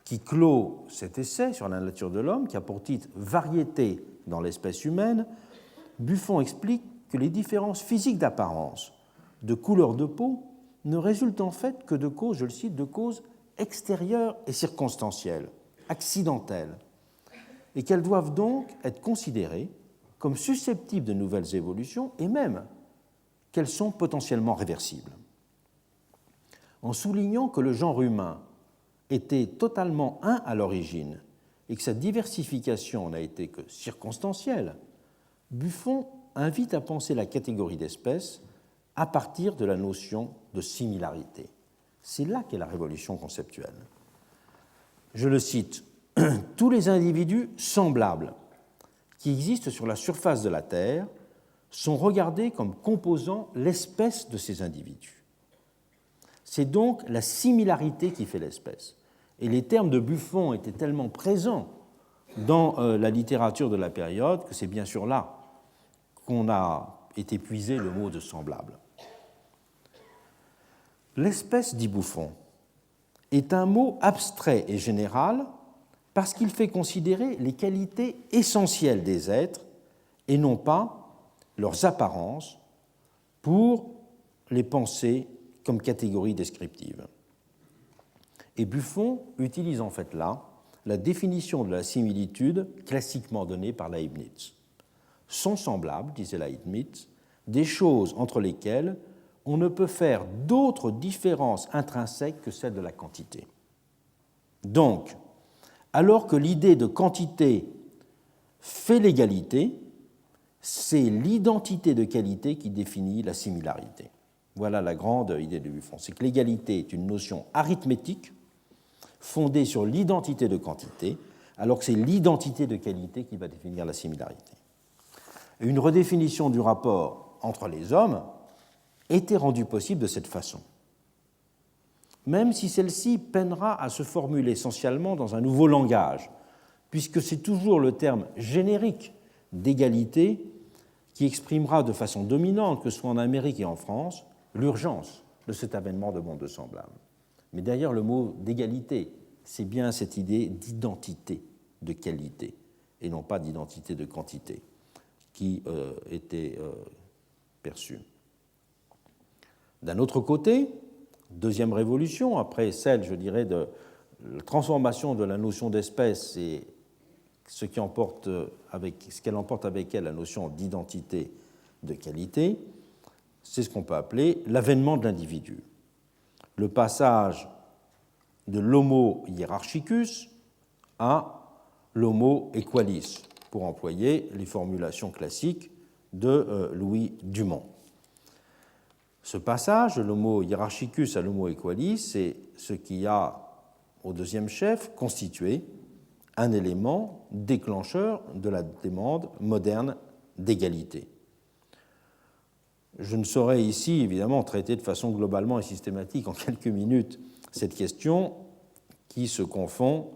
qui clôt cet essai sur la nature de l'homme, qui a pour titre « Variété dans l'espèce humaine », Buffon explique que les différences physiques d'apparence, de couleur de peau, ne résultent en fait que de causes, je le cite, de causes extérieures et circonstancielles, accidentelles, et qu'elles doivent donc être considérées comme susceptibles de nouvelles évolutions et même qu'elles sont potentiellement réversibles. En soulignant que le genre humain était totalement un à l'origine et que sa diversification n'a été que circonstancielle, Buffon invite à penser la catégorie d'espèces à partir de la notion de similarité. C'est là qu'est la révolution conceptuelle. Je le cite, « Tous les individus semblables qui existent sur la surface de la Terre sont regardés comme composant l'espèce de ces individus. C'est donc la similarité qui fait l'espèce. » Et les termes de Buffon étaient tellement présents dans la littérature de la période que c'est bien sûr là qu'on a été puisé le mot de semblable. L'espèce, dit Buffon, est un mot abstrait et général parce qu'il fait considérer les qualités essentielles des êtres et non pas leurs apparences pour les penser comme catégorie descriptive. Et Buffon utilise en fait là la définition de la similitude classiquement donnée par Leibniz. Sont semblables, disait Leibniz, des choses entre lesquelles on ne peut faire d'autre différence intrinsèque que celle de la quantité. Donc, alors que l'idée de quantité fait l'égalité, c'est l'identité de qualité qui définit la similarité. Voilà la grande idée de Buffon. C'est que l'égalité est une notion arithmétique fondée sur l'identité de quantité, alors que c'est l'identité de qualité qui va définir la similarité. Une redéfinition du rapport entre les hommes était rendue possible de cette façon, même si celle-ci peinera à se formuler essentiellement dans un nouveau langage, puisque c'est toujours le terme générique d'égalité qui exprimera de façon dominante, que ce soit en Amérique et en France, l'urgence de cet avènement de mondes semblables. Mais derrière le mot d'égalité, c'est bien cette idée d'identité de qualité, et non pas d'identité de quantité, qui était perçue. D'un autre côté, deuxième révolution, après celle, je dirais, de la transformation de la notion d'espèce et ce qu'elle emporte avec elle la notion d'identité de qualité, c'est ce qu'on peut appeler l'avènement de l'individu. Le passage de l'homo hierarchicus à l'homo equalis, pour employer les formulations classiques de Louis Dumont. Ce passage de l'homo hierarchicus à l'homo equalis, c'est ce qui a, au deuxième chef, constitué un élément déclencheur de la demande moderne d'égalité. Je ne saurais ici, évidemment, traiter de façon globalement et systématique en quelques minutes cette question qui se confond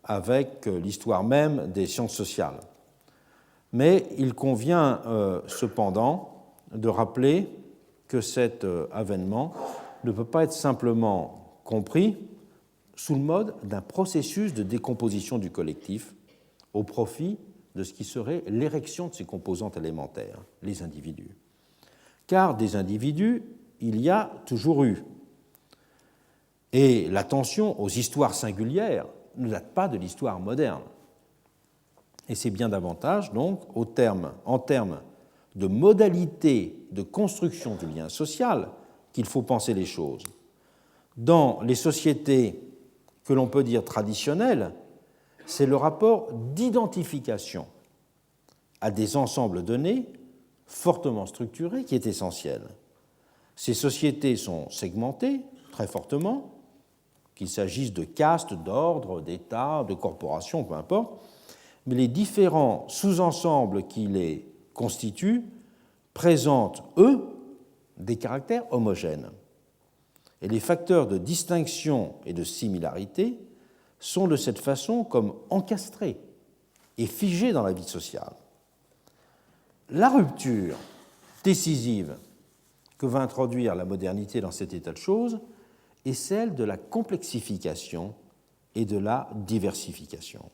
avec l'histoire même des sciences sociales. Mais il convient cependant de rappeler que cet avènement ne peut pas être simplement compris sous le mode d'un processus de décomposition du collectif au profit de ce qui serait l'érection de ses composantes élémentaires, les individus. Car des individus, il y a toujours eu. Et l'attention aux histoires singulières ne date pas de l'histoire moderne. Et c'est bien davantage, donc, en termes de modalités de construction du lien social qu'il faut penser les choses. Dans les sociétés que l'on peut dire traditionnelles, c'est le rapport d'identification à des ensembles donnés fortement structurés qui est essentiel. Ces sociétés sont segmentées très fortement, qu'il s'agisse de castes, d'ordres, d'États, de corporations, peu importe, mais les différents sous-ensembles qui les constituent présentent, eux, des caractères homogènes. Et les facteurs de distinction et de similarité sont de cette façon comme encastrés et figés dans la vie sociale. La rupture décisive que va introduire la modernité dans cet état de choses est celle de la complexification et de la diversification.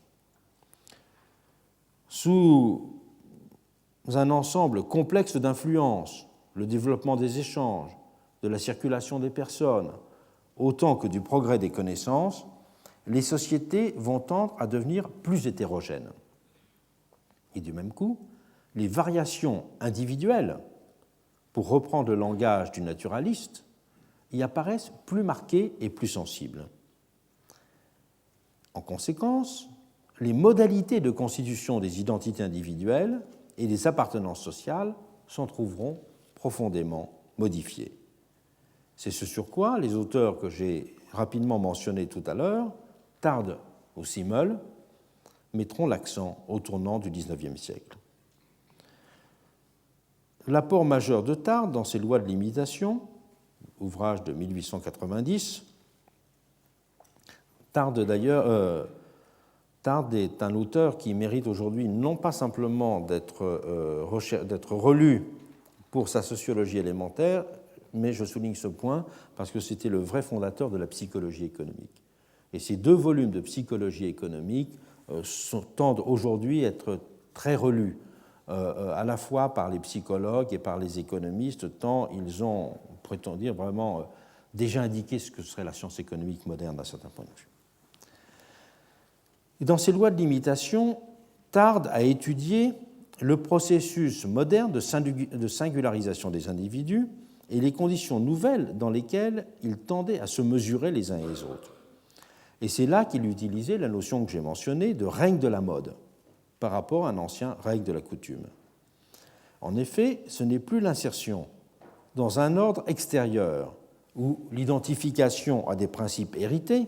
Sous un ensemble complexe d'influences, le développement des échanges, de la circulation des personnes, autant que du progrès des connaissances, les sociétés vont tendre à devenir plus hétérogènes. Et du même coup, les variations individuelles, pour reprendre le langage du naturaliste, y apparaissent plus marquées et plus sensibles. En conséquence, les modalités de constitution des identités individuelles et des appartenances sociales s'en trouveront profondément modifiées. C'est ce sur quoi les auteurs que j'ai rapidement mentionnés tout à l'heure, Tarde ou Simmel, mettront l'accent au tournant du XIXe siècle. L'apport majeur de Tarde dans ses lois de l'imitation, ouvrage de 1890, Tarde est un auteur qui mérite aujourd'hui non pas simplement d'être relu pour sa sociologie élémentaire, mais je souligne ce point parce que c'était le vrai fondateur de la psychologie économique. Et ces 2 volumes de psychologie économique tendent aujourd'hui à être très relus, à la fois par les psychologues et par les économistes, tant ils ont, pourrait-on dire, vraiment déjà indiqué ce que serait la science économique moderne d'un certain point de vue. Et dans ces lois de l'imitation, Tarde a étudié le processus moderne de singularisation des individus et les conditions nouvelles dans lesquelles ils tendaient à se mesurer les uns et les autres. Et c'est là qu'il utilisait la notion que j'ai mentionnée de règne de la mode par rapport à un ancien règne de la coutume. En effet, ce n'est plus l'insertion dans un ordre extérieur ou l'identification à des principes hérités,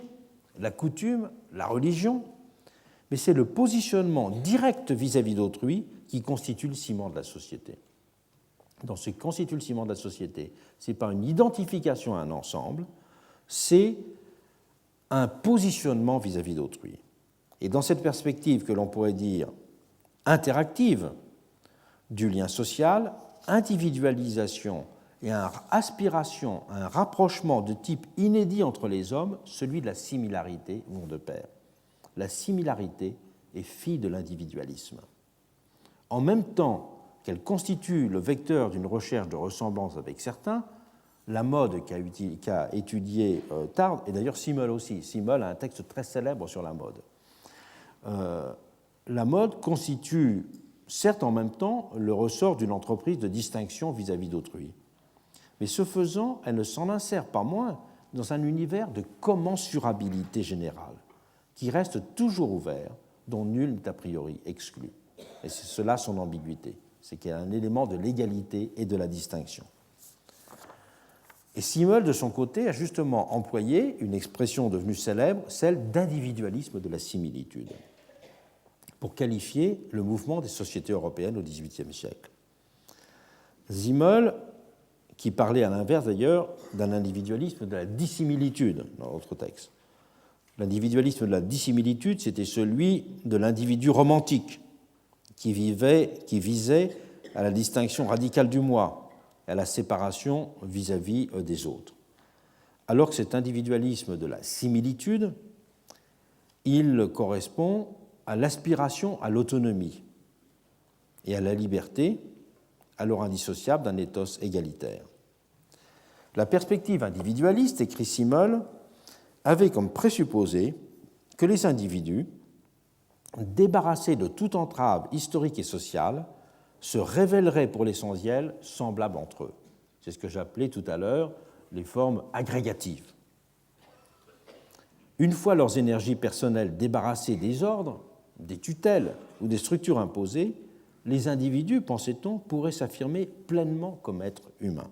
la coutume, la religion, mais c'est le positionnement direct vis-à-vis d'autrui qui constitue le ciment de la société. Dans ce qui constitue le ciment de la société, ce n'est pas une identification à un ensemble, c'est un positionnement vis-à-vis d'autrui. Et dans cette perspective que l'on pourrait dire interactive, du lien social, individualisation et aspiration à un rapprochement de type inédit entre les hommes, celui de la similarité, vont de pair. La similarité est fille de l'individualisme. En même temps qu'elle constitue le vecteur d'une recherche de ressemblance avec certains, la mode qu'a étudié Tard, et d'ailleurs Simmel aussi, Simmel a un texte très célèbre sur la mode. La mode constitue, certes en même temps, le ressort d'une entreprise de distinction vis-à-vis d'autrui. Mais ce faisant, elle ne s'en insère pas moins dans un univers de commensurabilité générale, qui reste toujours ouvert, dont nul n'est a priori exclu. Et c'est cela son ambiguïté, c'est qu'il y a un élément de l'égalité et de la distinction. Et Simmel, de son côté, a justement employé une expression devenue célèbre, celle d'individualisme de la similitude, pour qualifier le mouvement des sociétés européennes au XVIIIe siècle. Simmel, qui parlait à l'inverse d'ailleurs d'un individualisme de la dissimilitude dans l'autre texte. L'individualisme de la dissimilitude, c'était celui de l'individu romantique qui visait à la distinction radicale du moi, à la séparation vis-à-vis des autres. Alors que cet individualisme de la similitude, il correspond à l'aspiration à l'autonomie et à la liberté, alors indissociable d'un ethos égalitaire. La perspective individualiste, écrit Simmel, avait comme présupposé que les individus, débarrassés de toute entrave historique et sociale, se révéleraient pour l'essentiel semblables entre eux. C'est ce que j'appelais tout à l'heure les formes agrégatives. Une fois leurs énergies personnelles débarrassées des ordres, des tutelles ou des structures imposées, les individus, pensait-on, pourraient s'affirmer pleinement comme êtres humains.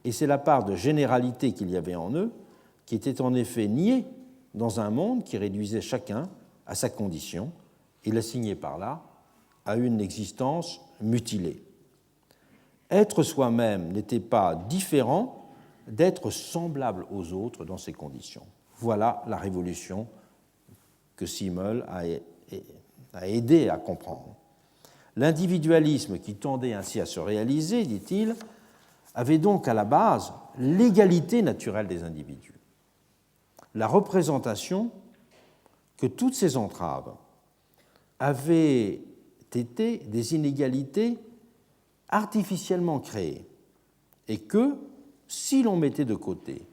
Et c'est la part de généralité qu'il y avait en eux qui était en effet niée dans un monde qui réduisait chacun à sa condition et l'assignait par là à une existence mutilée. Être soi-même n'était pas différent d'être semblable aux autres dans ces conditions. Voilà la révolution que Simmel a aidé à comprendre. L'individualisme qui tendait ainsi à se réaliser, dit-il, avait donc à la base l'égalité naturelle des individus, la représentation que toutes ces entraves avaient été des inégalités artificiellement créées et que, si l'on mettait de côté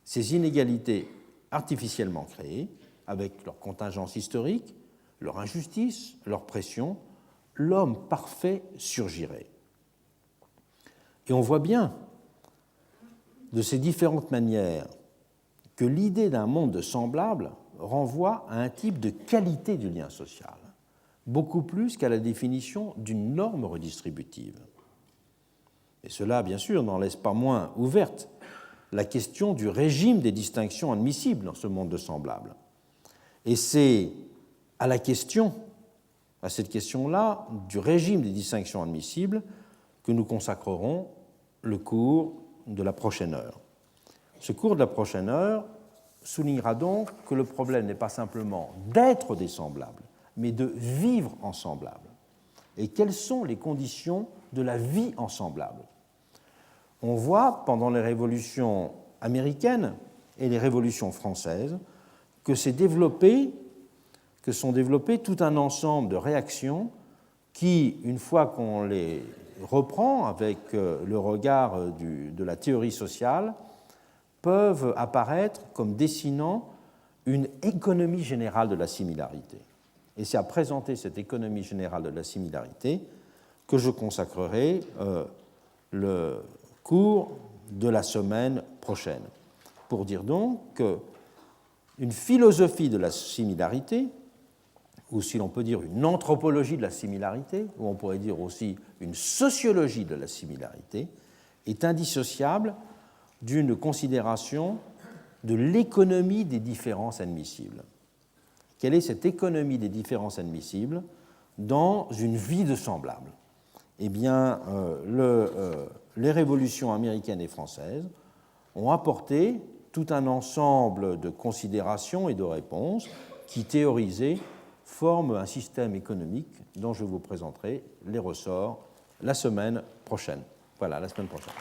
ces inégalités artificiellement créées, avec leur contingence historique, leur injustice, leur pression, l'homme parfait surgirait. Et on voit bien, de ces différentes manières, que l'idée d'un monde de semblables renvoie à un type de qualité du lien social, beaucoup plus qu'à la définition d'une norme redistributive. Et cela, bien sûr, n'en laisse pas moins ouverte la question du régime des distinctions admissibles dans ce monde de semblables. Et c'est à cette question-là, du régime des distinctions admissibles, que nous consacrerons le cours de la prochaine heure. Ce cours de la prochaine heure soulignera donc que le problème n'est pas simplement d'être des semblables, mais de vivre en semblables. Et quelles sont les conditions de la vie en semblable? On voit, pendant les révolutions américaines et les révolutions françaises, que sont développées tout un ensemble de réactions qui, une fois qu'on les reprend avec le regard de la théorie sociale, peuvent apparaître comme dessinant une économie générale de la similarité. Et c'est à présenter cette économie générale de la similarité que je consacrerai le cours de la semaine prochaine, pour dire donc qu'une philosophie de la similarité, ou si l'on peut dire une anthropologie de la similarité, ou on pourrait dire aussi une sociologie de la similarité, est indissociable d'une considération de l'économie des différences admissibles. Quelle est cette économie des différences admissibles dans une vie de semblable? Eh bien, les révolutions américaines et françaises ont apporté tout un ensemble de considérations et de réponses qui théorisaient forment un système économique dont je vous présenterai les ressorts la semaine prochaine. Voilà, la semaine prochaine.